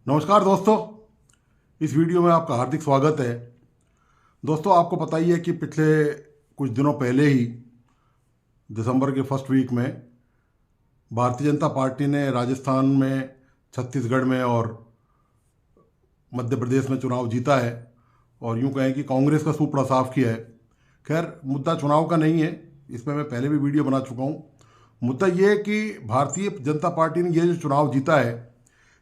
नमस्कार दोस्तों, इस वीडियो में आपका हार्दिक स्वागत है। दोस्तों, आपको पता ही है कि पिछले कुछ दिनों पहले ही दिसंबर के फर्स्ट वीक में भारतीय जनता पार्टी ने राजस्थान में, छत्तीसगढ़ में और मध्य प्रदेश में चुनाव जीता है और यूं कहें कि कांग्रेस का सूपड़ा साफ किया है। खैर, मुद्दा चुनाव का नहीं है, इसमें मैं पहले भी वीडियो बना चुका हूं। मुद्दा ये है कि भारतीय जनता पार्टी ने ये जो चुनाव जीता है,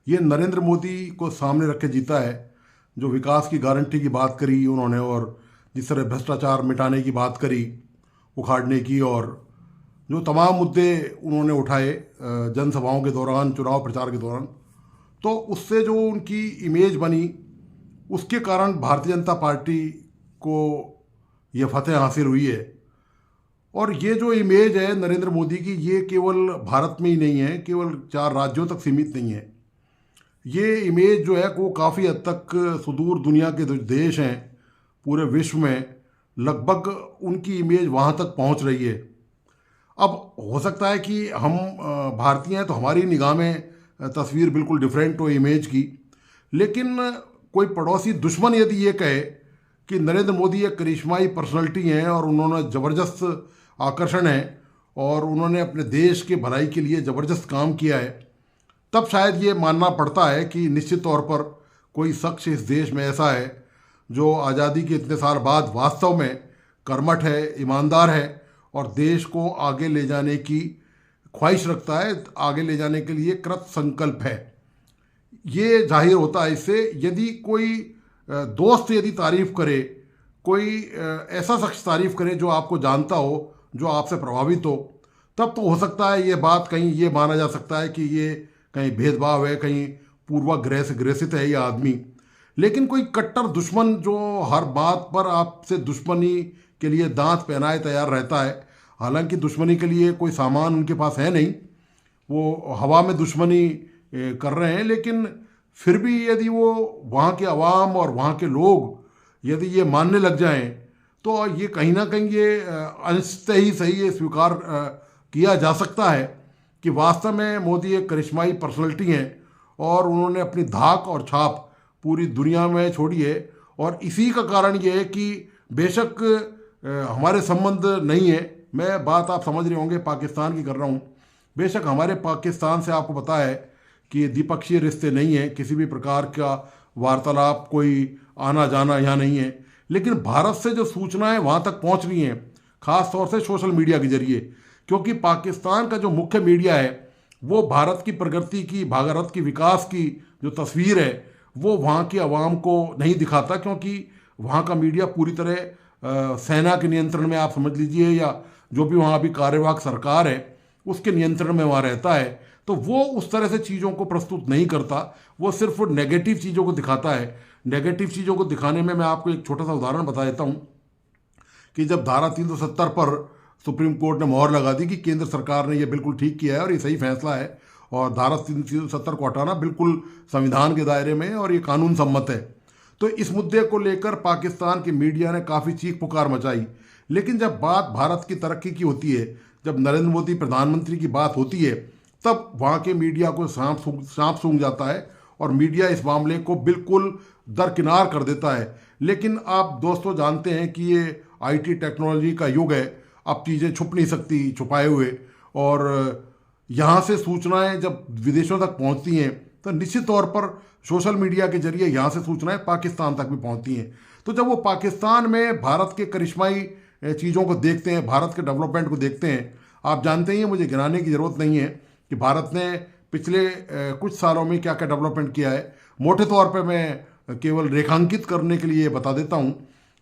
ये नरेंद्र मोदी को सामने रख के जीता है। जो विकास की गारंटी की बात करी उन्होंने, और जिस तरह भ्रष्टाचार मिटाने की बात करी, उखाड़ने की, और जो तमाम मुद्दे उन्होंने उठाए जनसभाओं के दौरान, चुनाव प्रचार के दौरान, तो उससे जो उनकी इमेज बनी, उसके कारण भारतीय जनता पार्टी को ये फतेह हासिल हुई है। और ये जो इमेज है नरेंद्र मोदी की, ये केवल भारत में ही नहीं है, केवल 4 राज्यों तक सीमित नहीं है। ये इमेज जो है वो काफ़ी हद तक सुदूर दुनिया के जो देश हैं, पूरे विश्व में लगभग उनकी इमेज वहाँ तक पहुँच रही है। अब हो सकता है कि हम भारतीय हैं तो हमारी निगाह में तस्वीर बिल्कुल डिफरेंट हो इमेज की, लेकिन कोई पड़ोसी दुश्मन यदि ये कहे कि नरेंद्र मोदी एक करिश्माई पर्सनैलिटी हैं और उन्होंने ज़बरदस्त आकर्षण है और उन्होंने अपने देश के भलाई के लिए ज़बरदस्त काम किया है, तब शायद ये मानना पड़ता है कि निश्चित तौर पर कोई शख्स इस देश में ऐसा है जो आज़ादी के इतने साल बाद वास्तव में कर्मठ है, ईमानदार है और देश को आगे ले जाने की ख्वाहिश रखता है, आगे ले जाने के लिए कृत संकल्प है। ये जाहिर होता है इससे। यदि कोई दोस्त यदि तारीफ करे, कोई ऐसा शख्स तारीफ करे जो आपको जानता हो, जो आपसे प्रभावित हो, तब तो हो सकता है ये बात कहीं ये माना जा सकता है कि ये कहीं भेदभाव है, कहीं पूर्वाग्रह से ग्रसित है ये आदमी। लेकिन कोई कट्टर दुश्मन जो हर बात पर आपसे दुश्मनी के लिए दांत पहनाए तैयार रहता है, हालांकि दुश्मनी के लिए कोई सामान उनके पास है नहीं, वो हवा में दुश्मनी कर रहे हैं, लेकिन फिर भी यदि वो वहाँ के अवाम और वहाँ के लोग यदि ये मानने लग जाएं, तो ये कहीं ना कहीं ये अंशतः ही सही ये स्वीकार किया जा सकता है कि वास्तव में मोदी एक करिश्माई पर्सनैलिटी हैं और उन्होंने अपनी धाक और छाप पूरी दुनिया में छोड़ी है। और इसी का कारण ये है कि बेशक हमारे संबंध नहीं है, मैं बात आप समझ रहे होंगे पाकिस्तान की कर रहा हूँ, बेशक हमारे पाकिस्तान से आपको पता है कि द्विपक्षीय रिश्ते नहीं हैं, किसी भी प्रकार का वार्तालाप, कोई आना जाना यहाँ नहीं है, लेकिन भारत से जो सूचनाएं वहाँ तक पहुँच रही हैं, ख़ास तौर से सोशल मीडिया के जरिए, क्योंकि पाकिस्तान का जो मुख्य मीडिया है वो भारत की प्रगति की, भारत की विकास की जो तस्वीर है वो वहाँ की आवाम को नहीं दिखाता, क्योंकि वहाँ का मीडिया पूरी तरह सेना के नियंत्रण में आप समझ लीजिए, या जो भी वहाँ अभी कार्यवाहक सरकार है उसके नियंत्रण में वहाँ रहता है। तो वो उस तरह से चीज़ों को प्रस्तुत नहीं करता, वो सिर्फ नेगेटिव चीज़ों को दिखाता है। नेगेटिव चीज़ों को दिखाने में मैं आपको एक छोटा सा उदाहरण बता देता हूँ कि जब धारा 370 पर सुप्रीम कोर्ट ने मोहर लगा दी कि केंद्र सरकार ने यह बिल्कुल ठीक किया है और ये सही फैसला है और धारा 370 को हटाना बिल्कुल संविधान के दायरे में और ये कानून सम्मत है, तो इस मुद्दे को लेकर पाकिस्तान की मीडिया ने काफ़ी चीख पुकार मचाई। लेकिन जब बात भारत की तरक्की की होती है, जब नरेंद्र मोदी प्रधानमंत्री की बात होती है, तब वहाँ के मीडिया को सांप सूंघ जाता है और मीडिया इस मामले को बिल्कुल दरकिनार कर देता है। लेकिन आप दोस्तों जानते हैं कि ये आईटी टेक्नोलॉजी का युग है, अब चीज़ें छुप नहीं सकती छुपाए हुए, और यहाँ से सूचनाएं जब विदेशों तक पहुँचती हैं तो निश्चित तौर पर सोशल मीडिया के जरिए यहाँ से सूचनाएं पाकिस्तान तक भी पहुँचती हैं। तो जब वो पाकिस्तान में भारत के करिश्माई चीज़ों को देखते हैं, भारत के डेवलपमेंट को देखते हैं, आप जानते ही हैं, मुझे गिनाने की ज़रूरत नहीं है कि भारत ने पिछले कुछ सालों में क्या क्या डेवलपमेंट किया है। मोटे तौर पर मैं केवल रेखांकित करने के लिए बता देता हूँ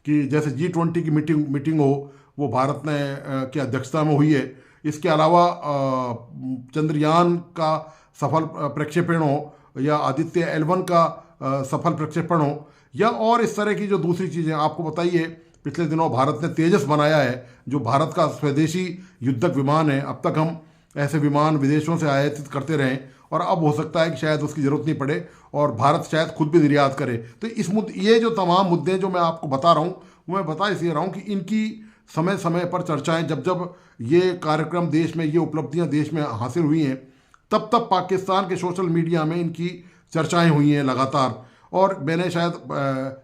कि जैसे G20 की मीटिंग हो, वो भारत ने की अध्यक्षता में हुई है। इसके अलावा चंद्रयान का सफल प्रक्षेपण हो, या आदित्य L1 का सफल प्रक्षेपण हो, या और इस तरह की जो दूसरी चीज़ें आपको बताइए। पिछले दिनों भारत ने तेजस बनाया है, जो भारत का स्वदेशी युद्धक विमान है। अब तक हम ऐसे विमान विदेशों से आयातित करते रहें और अब हो सकता है कि शायद उसकी ज़रूरत नहीं पड़े और भारत शायद खुद भी निर्यात करे। तो इस ये जो तमाम मुद्दे जो मैं आपको बता रहा हूँ, वो मैं बता इसलिए रहा हूँ कि इनकी समय समय पर चर्चाएं, जब जब ये कार्यक्रम देश में, ये उपलब्धियां देश में हासिल हुई हैं, तब तब पाकिस्तान के सोशल मीडिया में इनकी चर्चाएं हुई हैं लगातार, और मैंने शायद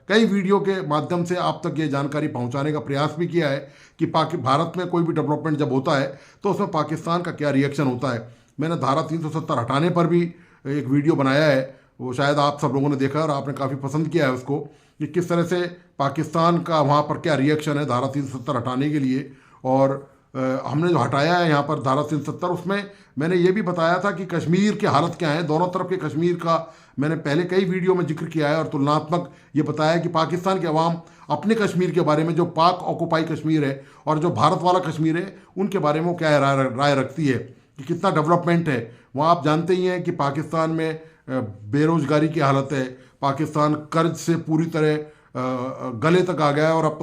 कई वीडियो के माध्यम से आप तक ये जानकारी पहुंचाने का प्रयास भी किया है कि भारत में कोई भी डेवलपमेंट जब होता है तो उसमें पाकिस्तान का क्या रिएक्शन होता है। मैंने धारा 370 हटाने पर भी एक वीडियो बनाया है, वो शायद आप सब लोगों ने देखा और आपने काफ़ी पसंद किया है उसको, कि किस तरह से पाकिस्तान का वहाँ पर क्या रिएक्शन है धारा 370 हटाने के लिए। और हमने जो हटाया है यहाँ पर धारा 370, उसमें मैंने ये भी बताया था कि कश्मीर की हालत क्या है, दोनों तरफ के कश्मीर का मैंने पहले कई वीडियो में जिक्र किया है, और तुलनात्मक ये बताया कि पाकिस्तान के अवाम अपने कश्मीर के बारे में, जो पाक ऑक्युपाई कश्मीर है और जो भारत वाला कश्मीर है, उनके बारे में वो क्या राय रखती है कि कितना डेवलपमेंट है वहाँ। आप जानते ही हैं कि पाकिस्तान में बेरोजगारी की हालत है, पाकिस्तान कर्ज से पूरी तरह गले तक आ गया है और अब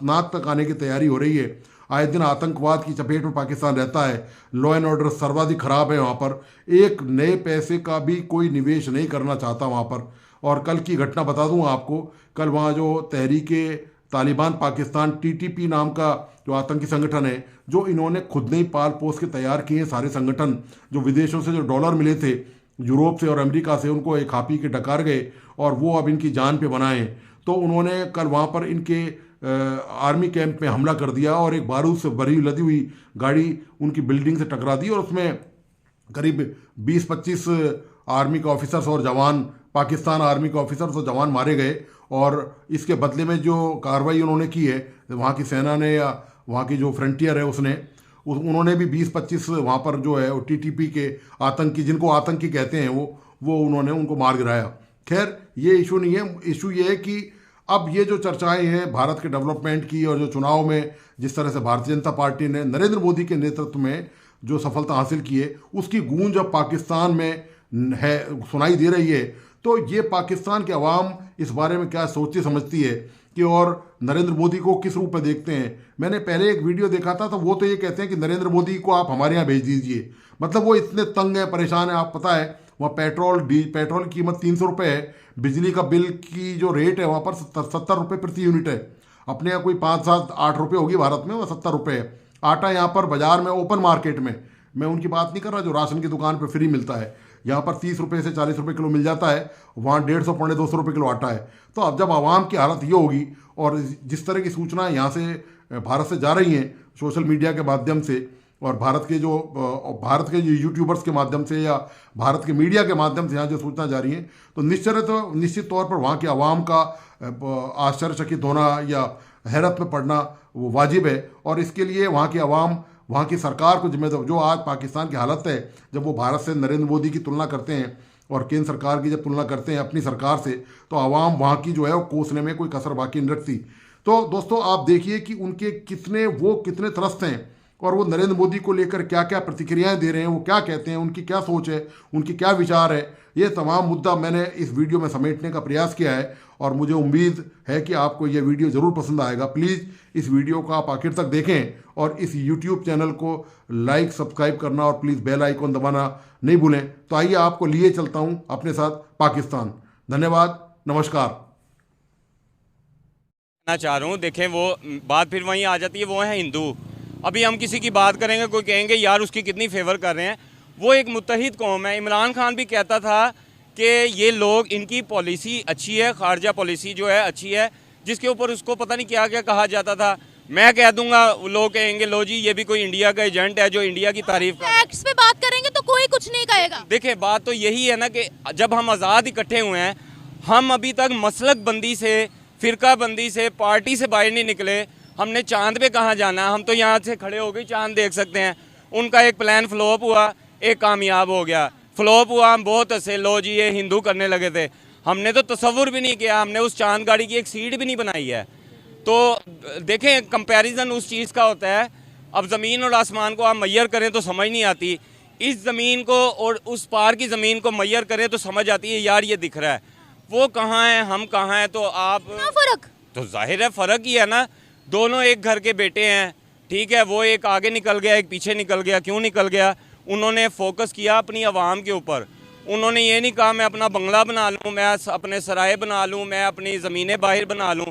नाक तक आने की तैयारी हो रही है। आए दिन आतंकवाद की चपेट में पाकिस्तान रहता है, लॉ एंड ऑर्डर सर्वाधिक खराब है वहाँ पर, एक नए पैसे का भी कोई निवेश नहीं करना चाहता वहाँ पर। और कल की घटना बता दूँ आपको, कल वहाँ जो तहरीके तालिबान पाकिस्तान TTP नाम का जो आतंकी संगठन है, जो इन्होंने खुद नहीं पाल पोस के तैयार किए सारे संगठन, जो विदेशों से जो डॉलर मिले थे यूरोप से और अमेरिका से, उनको एक हापी के डकार गए और वो अब इनकी जान पे बनाए। तो उन्होंने कल वहाँ पर इनके आर्मी कैंप में हमला कर दिया और एक बारूद से भरी लदी हुई गाड़ी उनकी बिल्डिंग से टकरा दी, और उसमें करीब 20-25 आर्मी के ऑफिसर्स और जवान, पाकिस्तान आर्मी के ऑफिसर्स और जवान मारे गए। और इसके बदले में जो कार्रवाई उन्होंने की है वहाँ की सेना ने या वहाँ की जो फ्रंटियर है उसने, उन्होंने भी 20-25 वहाँ पर जो है वो TTP के आतंकी, जिनको आतंकी कहते हैं, वो उन्होंने उनको मार गिराया। खैर ये इशू नहीं है, इशू ये है कि अब ये जो चर्चाएं हैं भारत के डेवलपमेंट की, और जो चुनाव में जिस तरह से भारतीय जनता पार्टी ने नरेंद्र मोदी के नेतृत्व में जो सफलता हासिल की है, उसकी गूंज अब पाकिस्तान में है, सुनाई दे रही है। तो ये पाकिस्तान के अवाम इस बारे में क्या सोचती समझती है कि, और नरेंद्र मोदी को किस रूप में देखते हैं। मैंने पहले एक वीडियो देखा था तो वो तो ये कहते हैं कि नरेंद्र मोदी को आप हमारे यहाँ भेज दीजिए, मतलब वो इतने तंग हैं, परेशान हैं। आप पता है वहाँ पेट्रोल की कीमत 300 रुपये है, बिजली का बिल की जो रेट है वहाँ पर 70 रुपये प्रति यूनिट है। अपने यहाँ कोई 5-7-8 रुपये होगी भारत में, वह 70 रुपये है। आटा यहाँ पर बाजार में ओपन मार्केट में, मैं उनकी बात नहीं कर रहा जो राशन की दुकान पर फ्री मिलता है, यहाँ पर 30 रुपये से 40 रुपये किलो मिल जाता है, वहाँ 150-200 रुपये किलो आटा है। तो अब जब आवाम की हालत ये होगी, और जिस तरह की सूचनाएं यहाँ से भारत से जा रही हैं सोशल मीडिया के माध्यम से, और भारत के जो यूट्यूबर्स के माध्यम से या भारत के मीडिया के माध्यम से यहाँ जो सूचना जा रही हैं, तो निश्चित तौर पर वहाँ के आवाम का आश्चर्यचकित होना या हैरत में पड़ना वो वाजिब है। और इसके लिए वहाँ की आवाम, वहाँ की सरकार को जिम्मेदार, जो आज पाकिस्तान की हालत है, जब वो भारत से नरेंद्र मोदी की तुलना करते हैं और केंद्र सरकार की जब तुलना करते हैं अपनी सरकार से, तो आवाम वहाँ की जो है वो कोसने में कोई कसर बाकी नहीं रखती। तो दोस्तों आप देखिए कि उनके कितने त्रस्त हैं, और वो नरेंद्र मोदी को लेकर क्या क्या प्रतिक्रियाएं दे रहे हैं, वो क्या कहते हैं, उनकी क्या सोच है, उनकी क्या विचार है, ये तमाम मुद्दा मैंने इस वीडियो में समेटने का प्रयास किया है। और मुझे उम्मीद है कि आपको ये वीडियो ज़रूर पसंद आएगा। प्लीज़ इस वीडियो को आप आखिर तक देखें, और इस यूट्यूब चैनल को लाइक सब्सक्राइब करना और प्लीज़ बेल आइकन दबाना नहीं भूलें। तो आइए आपको लिए चलता हूँ अपने साथ पाकिस्तान। धन्यवाद, नमस्कार। चाह रहा हूँ, देखें वो बात फिर वहीं आ जाती है, वो है हिंदू। अभी हम किसी की बात करेंगे, कोई कहेंगे यार उसकी कितनी फेवर कर रहे हैं। वो एक मुत्तहिद कौम है। इमरान खान भी कहता था कि ये लोग, इनकी पॉलिसी अच्छी है, खारजा पॉलिसी जो है अच्छी है, जिसके ऊपर उसको पता नहीं क्या क्या कहा जाता था। मैं कह दूंगा, लोग कहेंगे लो जी ये भी कोई इंडिया का एजेंट है जो इंडिया की तारीफ कर। फैक्ट्स पे बात करेंगे तो कोई कुछ नहीं कहेगा। देखिए बात तो यही है ना कि जब हम आज़ाद इकट्ठे हुए हैं, हम अभी तक मसलक बंदी से, फिरका बंदी से, पार्टी से बाहर नहीं निकले। हमने चांद पे कहाँ जाना है, हम तो यहाँ से खड़े हो गए चांद देख सकते हैं। उनका एक प्लान फ्लॉप हुआ, एक कामयाब हो गया। फ्लॉप हुआ, हम बहुत हंसे, लो जी ये हिंदू करने लगे थे। हमने तो तसव्वुर भी नहीं किया, हमने उस चांद गाड़ी की एक सीट भी नहीं बनाई है। तो देखें कंपैरिजन उस चीज़ का होता है। अब ज़मीन और आसमान को आप मैयर करें तो समझ नहीं आती, इस ज़मीन को और उस पार की ज़मीन को मैयर करें तो समझ आती है यार ये दिख रहा है, वो कहाँ है हम कहाँ हैं। तो आप फ़र्क तो जाहिर है फ़र्क ही है ना, दोनों एक घर के बेटे हैं, ठीक है। वो एक आगे निकल गया, एक पीछे निकल गया। क्यों निकल गया? उन्होंने फोकस किया अपनी आवाम के ऊपर। उन्होंने ये नहीं कहा मैं अपना बंगला बना लूँ, मैं अपने सराय बना लूँ, मैं अपनी ज़मीनें बाहर बना लूँ।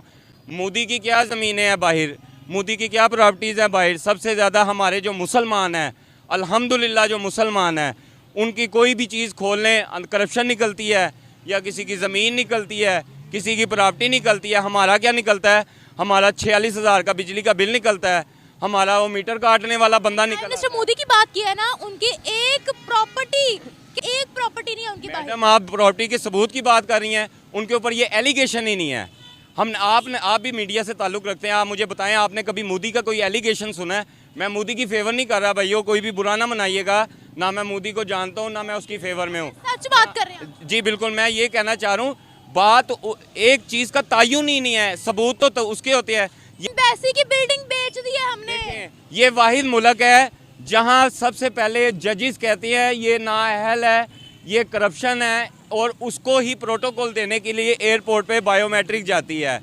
मोदी की क्या ज़मीनें हैं बाहर, मोदी की क्या प्रॉपर्टीज़ हैं बाहर। सबसे ज़्यादा हमारे जो मुसलमान हैं, अल्हम्दुलिल्लाह जो मुसलमान हैं, उनकी कोई भी चीज़ खोल लें करप्शन निकलती है, या किसी की ज़मीन निकलती है, किसी की प्रॉपर्टी निकलती है। हमारा क्या निकलता है? हमारा 46,000 का बिजली का बिल निकलता है, हमारा वो मीटर काटने वाला बंदा प्राइम निकल। मिनिस्टर मोदी की बात की है ना, उनकी एक प्रॉपर्टी नहीं है उनके पास। मैडम, आप प्रॉपर्टी के सबूत की बात कर रही हैं, उनके ऊपर ये एलिगेशन ही नहीं है। आप भी मीडिया से ताल्लुक़ रखते हैं, आप मुझे बताएं, आपने कभी मोदी का कोई एलिगेशन सुना है? मैं मोदी की फेवर नहीं कर रहा भाइयों, कोई भी बुरा ना मनाइएगा, ना मैं मोदी को जानता हूँ ना मैं उसकी फेवर में हूँ। सच बात कर रहे हैं। जी बिल्कुल, मैं ये कहना चाह रहा हूँ, बात एक चीज़ का तायुन ही नहीं है, सबूत तो उसके होते हैं। एम्बेसी की बिल्डिंग बेच दी है हमने। ये वाहिद मुल्क है जहाँ सबसे पहले जजेस कहते हैं ये नाअहल है, ये करप्शन है, और उसको ही प्रोटोकॉल देने के लिए एयरपोर्ट पे बायोमेट्रिक जाती है।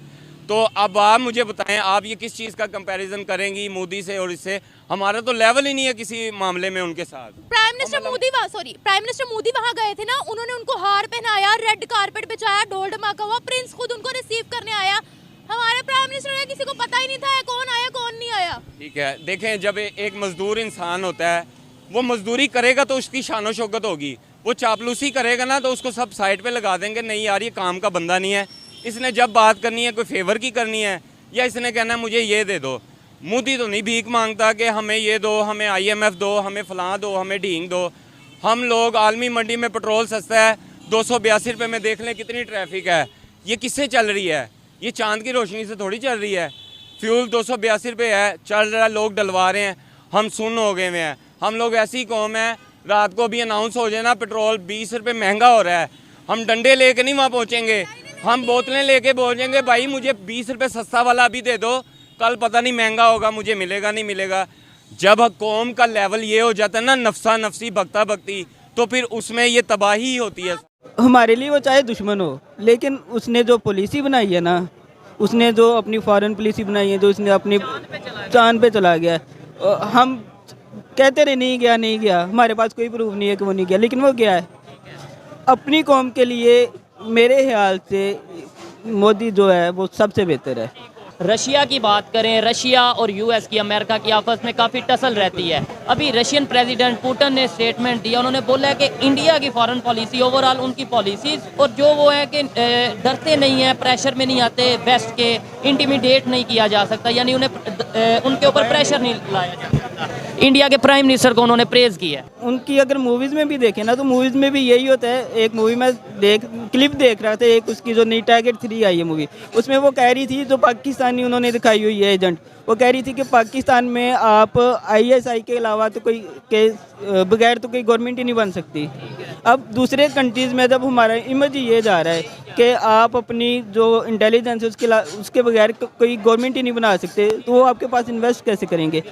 तो अब आप मुझे बताएं, आप ये किस चीज़ का कंपैरिजन करेंगी मोदी से और इससे? हमारा तो लेवल ही नहीं है किसी मामले में उनके साथ। प्राइम मिनिस्टर मोदी वहाँ गए थे ना, उन्होंने उनको हार पहनाया, रेड कारपेट बिछाया, ढोल धमाका हुआ, प्रिंस खुद उनको रिसीव करने आया। हमारे प्राइम मिनिस्टर ने किसी को पता ही नहीं था कौन आया कौन नहीं आया। ठीक है, देखें, जब एक मजदूर इंसान होता है, वो मजदूरी करेगा तो उसकी शान शौकत होगी। वो चापलूसी करेगा ना तो उसको सब साइड पे लगा देंगे, नहीं यार ये काम का बंदा नहीं है। इसने जब बात करनी है, कोई फेवर की करनी है, या इसने कहना है मुझे ये दे दो। मोदी तो नहीं भीख मांगता कि हमें ये दो, हमें IMF दो, हमें फलां दो, हमें ढींग दो। हम लोग आलमी मंडी में पेट्रोल सस्ता है, 282 रुपये में देख लें कितनी ट्रैफिक है। ये किससे चल रही है? ये चांद की रोशनी से थोड़ी चल रही है। फ्यूल 282 रुपये है, चल रहा है, लोग डलवा रहे हैं, हम सुन्न हो गए हुए हैं। हम लोग ऐसी कौम है, रात को भी अनाउंस हो जाए ना पेट्रोल 20 रुपये महंगा हो रहा है, हम डंडे लेके नहीं वहाँ पहुँचेंगे, हम बोतलें लेके बोलेंगे भाई मुझे 20 रुपये सस्ता वाला अभी दे दो, कल पता नहीं महंगा होगा, मुझे मिलेगा नहीं मिलेगा। जब कौम का लेवल ये हो जाता है ना, नफसा नफसी भक्ता भक्ति, तो फिर उसमें ये तबाही होती है। हमारे लिए वो चाहे दुश्मन हो, लेकिन उसने जो पॉलिसी बनाई है ना, उसने जो अपनी फॉरेन पॉलिसी बनाई है, जो उसने अपनी चांद पे चला गया है। हम कहते रहे नहीं गया नहीं गया, हमारे पास कोई प्रूफ नहीं है कि वो नहीं गया, लेकिन वो गया है अपनी कौम के लिए। मेरे ख्याल से मोदी जो है वो सबसे बेहतर है। रशिया की बात करें, रशिया और US की, अमेरिका की आपस में काफ़ी टसल रहती है। अभी रशियन प्रेसिडेंट पुतिन ने स्टेटमेंट दिया, उन्होंने बोला कि इंडिया की फॉरेन पॉलिसी, ओवरऑल उनकी पॉलिसीज़, और जो वो है कि डरते नहीं हैं, प्रेशर में नहीं आते वेस्ट के, इंटिमिडेट नहीं किया जा सकता, यानी उन्हें उनके ऊपर प्रेशर नहीं लाया जा सकता। इंडिया के प्राइम मिनिस्टर को उन्होंने प्रेज़ किया। उनकी अगर मूवीज़ में भी देखें ना, तो मूवीज़ में भी यही होता है। एक मूवी में क्लिप देख रहा था, एक उसकी जो नई टारगेट 3 आई है मूवी, उसमें वो कह रही थी, जो पाकिस्तानी उन्होंने दिखाई हुई है एजेंट, वो कह रही थी कि पाकिस्तान में आप ISI के अलावा तो कोई के बगैर तो कोई गवर्नमेंट ही नहीं बन सकती। अब दूसरे कंट्रीज़ में जब हमारा इमेज ये जा रहा है कि आप अपनी जो इंटेलिजेंस है उसके बगैर कोई गवर्नमेंट ही नहीं बना सकते, तो वो आपके पास इन्वेस्ट कैसे करेंगे?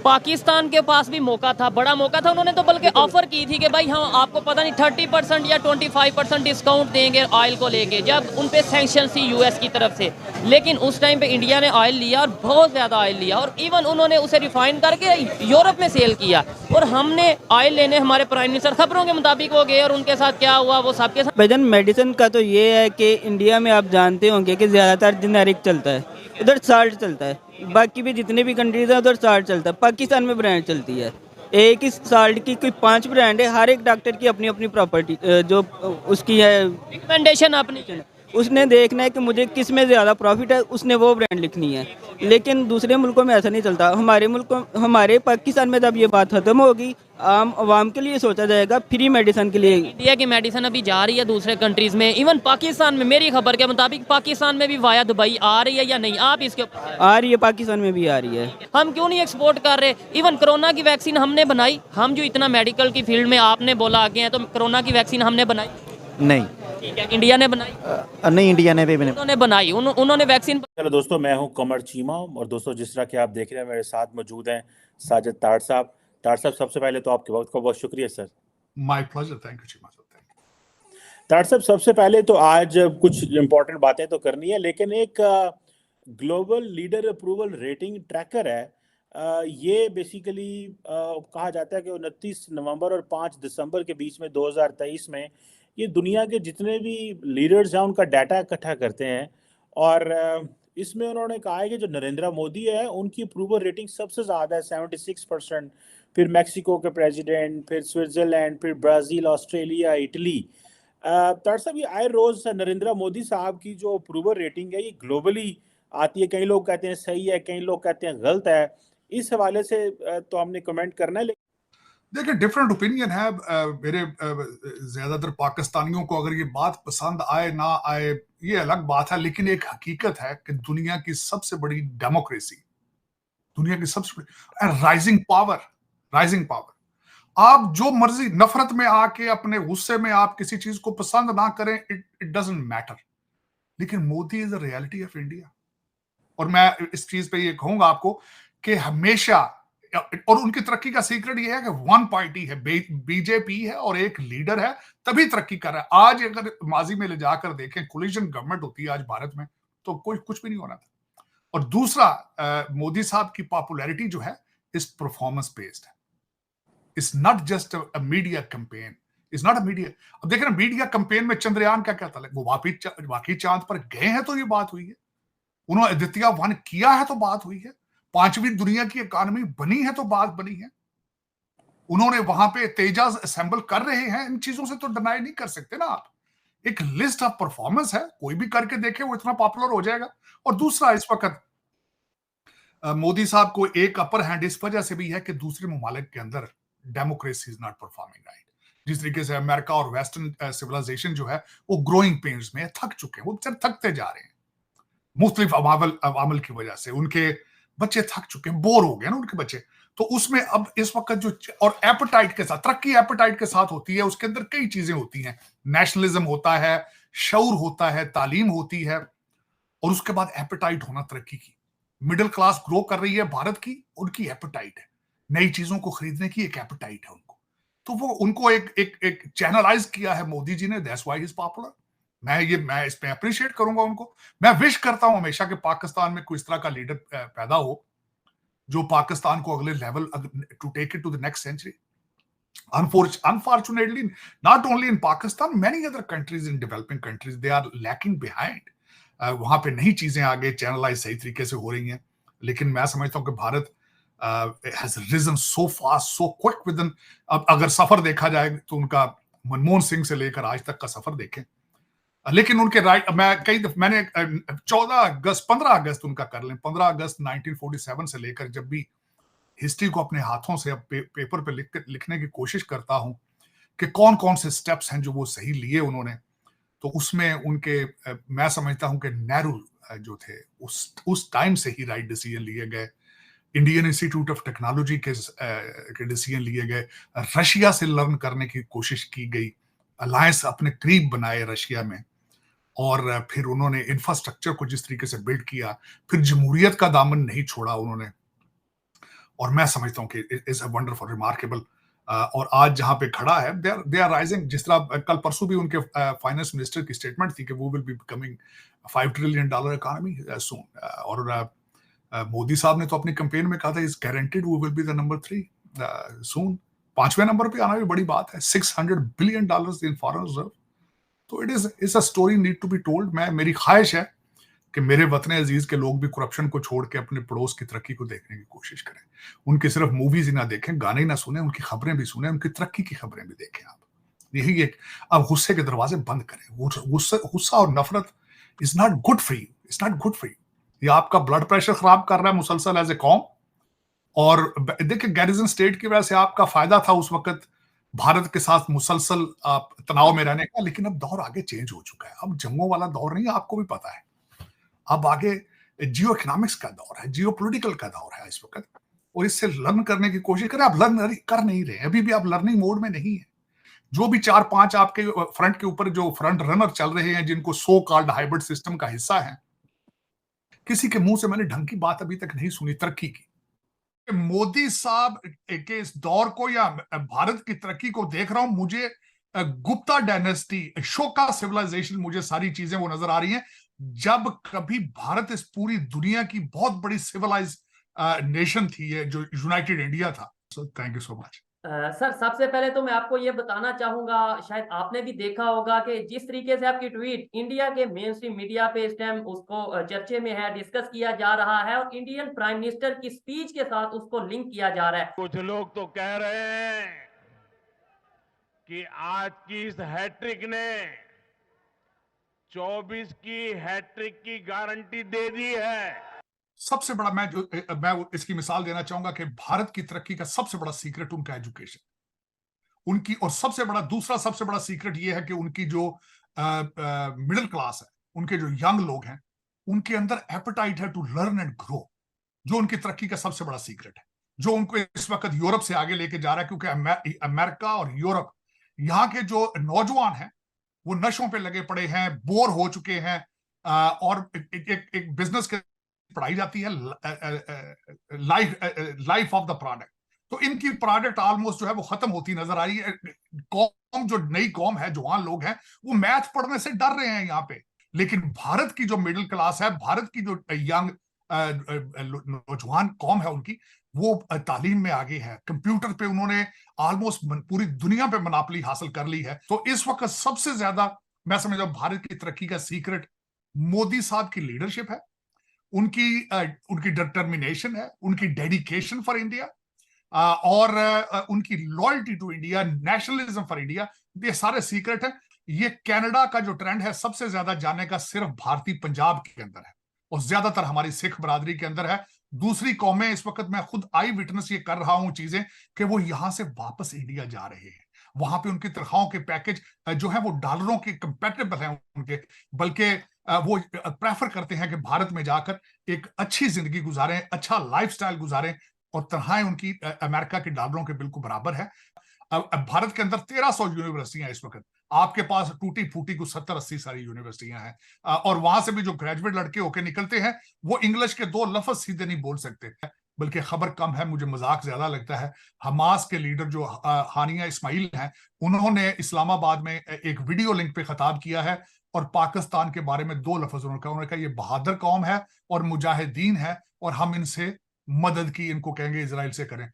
पाकिस्तान के पास भी मौका था, बड़ा मौका था, उन्होंने तो बल्कि ऑफर की थी कि भाई हम आपको पता नहीं 30% या 25% डिस्काउंट देंगे ऑयल को लेके, जब उन पे सैंक्शन थी US की तरफ से। लेकिन उस टाइम पे इंडिया ने ऑयल लिया और बहुत ज़्यादा ऑयल लिया, और इवन उन्होंने उसे रिफाइन करके यूरोप में सेल किया, और हमने ऑयल लेने हमारे प्राइम मिनिस्टर खबरों के मुताबिक वो गए, और उनके साथ क्या हुआ वो सबके साथ। भाईजान, मेडिसिन का तो ये है कि इंडिया में आप जानते होंगे कि ज़्यादातर जेनेरिक चलता है, उधर साल्ट चलता है। बाकी भी जितने भी कंट्रीज हैं उधर साल्ट चलता है। पाकिस्तान में ब्रांड चलती है, एक ही साल्ट की कोई 5 ब्रांड है, हर एक डॉक्टर की अपनी अपनी प्रॉपर्टी जो उसकी है रिकमेंडेशन अपनी, उसने देखना है कि मुझे किस में ज़्यादा प्रॉफिट है, उसने वो ब्रांड लिखनी है। लेकिन दूसरे मुल्कों में ऐसा नहीं चलता। हमारे पाकिस्तान में जब ये बात खत्म होगी, आम आवाम के लिए सोचा जाएगा, फ्री मेडिसिन के लिए। इंडिया की मेडिसिन अभी जा रही है दूसरे कंट्रीज में, इवन पाकिस्तान में, मेरी खबर के मुताबिक पाकिस्तान में भी वाया दुबई आ रही है या नहीं, आप इसके आ रही है, पाकिस्तान में भी आ रही है। हम क्यों नहीं एक्सपोर्ट कर रहे? इवन कोरोना की वैक्सीन हमने बनाई, हम जो इतना मेडिकल की फील्ड में आपने बोला आगे हैं, तो कोरोना की वैक्सीन हमने बनाई नहीं, ठीक है, इंडिया ने बनाई नहीं, इंडिया ने भी उन्होंने बनाई, उन्होंने वैक्सीन। चलो दोस्तों, मैं हूं कमर चीमा, और दोस्तों जिस तरह के आप देख रहे हैं मेरे साथ मौजूद हैं साजिद ताड़ साहब। ताड़ साहब, सबसे पहले तो आपके वक्त का बहुत शुक्रिया sir. My pleasure, thank you Cheema साहब। ताड़ साहब, सबसे पहले तो आज कुछ इम्पोर्टेंट बातें तो करनी है, लेकिन एक global leader approval rating tracker है। ये बेसिकली कहा जाता है कि 29 नवंबर और 5 दिसंबर के बीच में 2023 में ये दुनिया के जितने भी लीडर्स हैं उनका डाटा इकट्ठा करते हैं, और इसमें उन्होंने कहा है कि जो नरेंद्र मोदी है उनकी अप्रूवल रेटिंग सबसे ज़्यादा है, 76%। फिर मैक्सिको के प्रेसिडेंट, फिर स्विट्ज़रलैंड, फिर ब्राज़ील, ऑस्ट्रेलिया, इटली। तार साहब, ये आए रोज नरेंद्र मोदी साहब की जो अप्रूवल रेटिंग है ये ग्लोबली आती है, कई लोग कहते हैं सही है, कई लोग कहते हैं गलत है। इस हवाले से तो हमने कमेंट करना है। देखिए, डिफरेंट ओपिनियन है। मेरे ज्यादातर पाकिस्तानियों को अगर ये बात पसंद आए ना आए ये अलग बात है, लेकिन एक हकीकत है कि दुनिया की सबसे बड़ी डेमोक्रेसी, दुनिया की सबसे बड़ी राइजिंग पावर, आप जो मर्जी नफरत में आके अपने गुस्से में आप किसी चीज को पसंद ना करें, इट डजंट मैटर, लेकिन Modi is the reality of India. और मैं इस चीज पे ये कहूंगा आपको कि हमेशा, और उनकी तरक्की का सीक्रेट ये है कि वन पार्टी है, बीजेपी है और एक लीडर है, तभी तरक्की कर रहा है। आज अगर माजी में ले जाकर देखें, कोलिशन गवर्नमेंट होती है आज भारत में, तो कोई कुछ भी नहीं होना था। और दूसरा, मोदी साहब की पॉपुलैरिटी जो है इस परफॉर्मेंस बेस्ड है, it's not just a media campaign, it's not a media. अब देखें ना, मीडिया कैंपेन में चंद्रयान का क्या ताल्लुक, वो वाकई चांद पर गए हैं तो ये बात हुई है, उन्होंने द्वितीय वन किया है तो बात हुई है, 5वीं दुनिया की इकोनॉमी बनी है तो बात बनी है, उन्होंने वहां पे तेजाज असेंबल कर रहे हैं, इन चीजों से तो डिनाई नहीं कर सकते ना आप। एक लिस्ट ऑफ परफॉर्मेंस है, कोई भी करके देखे वो इतना पॉपुलर हो जाएगा। और दूसरा, इस वक्त मोदी साहब को एक अपर हैंड इस वजह से भी है कि दूसरे ममालिक के अंदर democracy is not performing right. जिस तरीके से अमेरिका और वेस्टर्न सिविलाइजेशन जो है वो ग्रोइंग पेन्स में थक चुके हैं, वो थकते जा रहे हैं मुख्तलिफ अवामल की वजह से, उनके बच्चे थक चुके हैं, बोर हो गए ना उनके बच्चे। तो उसमें अब इस वक्त जो, और एपेटाइट के साथ, तरक्की एपेटाइट के साथ होती है, उसके अंदर कई चीजें होती हैं, नेशनलिज्म होता है, शऊर होता है, तालीम होती है, और उसके बाद एपेटाइट होना तरक्की की। मिडिल क्लास ग्रो कर रही है भारत की, उनकी एपेटाइट है, नई चीजों को खरीदने की एक एपेटाइट है उनको, तो वो उनको एक चैनलाइज किया है मोदी जी ने, that's why he is popular. मैं इस पे अप्रिशिएट करूंगा उनको। मैं विश करता हूं हमेशा कि पाकिस्तान में कोई इस तरह का लीडर पैदा हो जो पाकिस्तान को अगले level, to take it to the next century. Unfortunately, not only in Pakistan, many other countries in developing countries, they are lacking behind. वहां पे नई चीजें आगे चैनलाइज सही तरीके से हो रही हैं, लेकिन मैं समझता हूं कि Bharat has risen so fast, so quick within। अब अगर सफर देखा जाए तो उनका मनमोहन सिंह से लेकर आज तक का सफर देखें, लेकिन उनके राइट, मैंने 15 अगस्त उनका कर लें, 15 अगस्त 1947 से लेकर जब भी हिस्ट्री को अपने हाथों से अब पेपर पे लिखने की कोशिश करता हूं कि कौन कौन से स्टेप्स हैं जो वो सही लिए उन्होंने, तो उसमें उनके, मैं समझता हूं कि नेहरू जो थे उस टाइम से ही राइट डिसीजन लिए गए, इंडियन इंस्टीट्यूट ऑफ टेक्नोलॉजी के डिसीजन लिए गए, रशिया से लर्न करने की कोशिश की गई, अलायंस अपने करीब बनाए रशिया में, और फिर उन्होंने इंफ्रास्ट्रक्चर को जिस तरीके से बिल्ड किया, फिर जमहूरियत का दामन नहीं छोड़ा उन्होंने, और मैं समझता हूं कि इज अ वंडरफुल, रिमार्केबल। और आज जहां पे खड़ा है, दे आर राइजिंग। जिस तरह कल परसों भी उनके फाइनेंस मिनिस्टर की स्टेटमेंट थी कि वो will be becoming $5 trillion economy soon, और मोदी साहब ने तो अपनी कैंपेन में कहा था is guaranteed we will be the number 3 soon. 5वें नंबर पे आना भी बड़ी बात है, $600 बिलियन इन फॉरेन रिजर्व। तो it's a story need to be told. मेरी ख्वाहिश है कि मेरे वतन अजीज के लोग भी करप्शन को छोड़ के अपने पड़ोस की तरक्की को देखने की कोशिश करें, उनकी सिर्फ मूवीज ही ना देखें, गाने ही ना सुने, उनकी खबरें भी सुने, उनकी तरक्की की खबरें भी देखें। आप यही एक, अब गुस्से के दरवाजे बंद करें। गुस्सा और नफरत is not good for you, it's not good for you. ये आपका ब्लड प्रेशर खराब कर रहा है मुसलसल एज ए कौम। और देखिए, गैरिजन स्टेट की वजह से आपका फायदा था उस वक्त भारत के साथ मुसलसल तनाव में रहने का, लेकिन अब दौर आगे चेंज हो चुका है। अब जंगों वाला दौर नहीं, आपको भी पता है। अब आगे जियो इकोनॉमिक्स का दौर है, जियो पोलिटिकल का दौर है इस वक्त, और इससे लर्न करने की कोशिश करें। आप लर्न कर नहीं रहे, अभी भी आप लर्निंग मोड में नहीं है। जो भी 4-5 आपके फ्रंट के ऊपर जो फ्रंट रनर चल रहे हैं, जिनको सो कॉल्ड हाइब्रिड सिस्टम का हिस्सा है, किसी के मुंह से मैंने ढंग की बात अभी तक नहीं सुनी तरक्की की। मोदी साहब के इस दौर को या भारत की तरक्की को देख रहा हूं, मुझे गुप्ता डायनेस्टी, अशोका सिविलाइजेशन, मुझे सारी चीजें वो नजर आ रही हैं। जब कभी भारत इस पूरी दुनिया की बहुत बड़ी सिविलाइज नेशन थी, ये जो यूनाइटेड इंडिया था। So thank you so much. Sir, सबसे पहले तो मैं आपको ये बताना चाहूंगा, शायद आपने भी देखा होगा कि जिस तरीके से आपकी ट्वीट इंडिया के मेन स्ट्रीम मीडिया पे इस टाइम उसको चर्चे में है, डिस्कस किया जा रहा है, और इंडियन प्राइम मिनिस्टर की स्पीच के साथ उसको लिंक किया जा रहा है। कुछ लोग तो कह रहे हैं कि आज की इस हैट्रिक ने 24 की हैट्रिक की गारंटी दे दी है। सबसे बड़ा मैं इसकी मिसाल देना चाहूंगा कि भारत की तरक्की का सबसे बड़ा सीक्रेट उनका एजुकेशन, उनकी, और दूसरा सबसे बड़ा सीक्रेट यह है कि उनकी जो मिडिल क्लास है, उनके जो यंग लोग हैं, उनके अंदर एपेटाइट है टू लर्न एंड ग्रो, जो उनकी तरक्की का सबसे बड़ा सीक्रेट है, जो उनको इस वक्त यूरोप से आगे लेके जा रहा है। क्योंकि अमेरिका और यूरोप, यहाँ के जो नौजवान हैं वो नशों पे लगे पड़े हैं, बोर हो चुके हैं, और एक बिजनेस के पढ़ाई जाती है लाइफ ऑफ द प्रोडक्ट। तो इनकी प्रोडक्ट ऑलमोस्ट जो है वो खत्म होती नजर आ रही है। कौम, जो नई कौम है, जवान लोग हैं, वो मैथ पढ़ने से डर रहे हैं यहाँ पे। लेकिन भारत की जो मिडिल क्लास है, भारत की जो यंग नौजवान कौम है, उनकी वो तालीम में आगे है। कंप्यूटर पे उन्होंने ऑलमोस्ट पूरी दुनिया पे मनापली हासिल कर ली है। तो इस वक्त सबसे ज्यादा मैं समझता हूं भारत की तरक्की का सीक्रेट मोदी साहब की लीडरशिप है, उनकी डिटर्मिनेशन है, उनकी डेडिकेशन फॉर इंडिया, और उनकी loyalty to India, nationalism for India. ये सारे सीक्रेट है। ये कनाडा का जो ट्रेंड है सबसे ज्यादा जाने का सिर्फ भारतीय पंजाब के अंदर है, और ज्यादातर हमारी सिख बरादरी के अंदर है। दूसरी कौमें, इस वक्त मैं खुद आई विटनेस ये कर रहा हूं चीजें, कि वो यहां से वापस इंडिया जा रहे हैं। वहां पे उनकी तनख्वाहों के पैकेज जो है वो डॉलरों के कंपेटेबल हैं उनके, बल्कि वो प्रेफर करते हैं कि भारत में जाकर एक अच्छी जिंदगी गुजारें, अच्छा लाइफस्टाइल गुजारें, और तनख्वाहें उनकी अमेरिका के डॉलरों के बिल्कुल बराबर है। अब भारत के अंदर 1300 यूनिवर्सिटियां इस वक्त, आपके पास टूटी फूटी कुछ 70-80 सारी यूनिवर्सिटियां हैं, और वहां से भी जो ग्रेजुएट लड़के होके निकलते हैं वो इंग्लिश के 2 लफ्ज सीधे नहीं बोल सकते, बल्कि खबर कम है, मुझे मजाक ज्यादा लगता है। हमास के लीडर जो हानिया इस्माइल हैं, उन्होंने इस्लामाबाद में एक वीडियो लिंक पे खिताब किया है, और पाकिस्तान के बारे में 2 लफ्ज उन्होंने कहा, ये बहादुर कौम है और मुजाहिदीन है, और हम इनसे मदद की, इनको कहेंगे इजराइल से करें।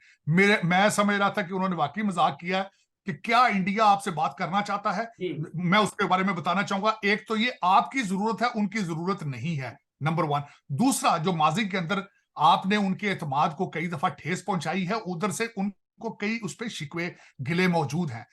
मैं समझ रहा था कि उन्होंने वाकई मजाक किया कि क्या इंडिया आपसे बात करना चाहता है। मैं उसके बारे में बताना चाहूंगा। एक तो ये आपकी जरूरत है, उनकी जरूरत नहीं है, नंबर 1। दूसरा, जो माजी के अंदर आपने उनके एतमाद को कई दफा ठेस पहुंचाई है, उधर से उनको कई उस पर शिकवे गिले मौजूद हैं।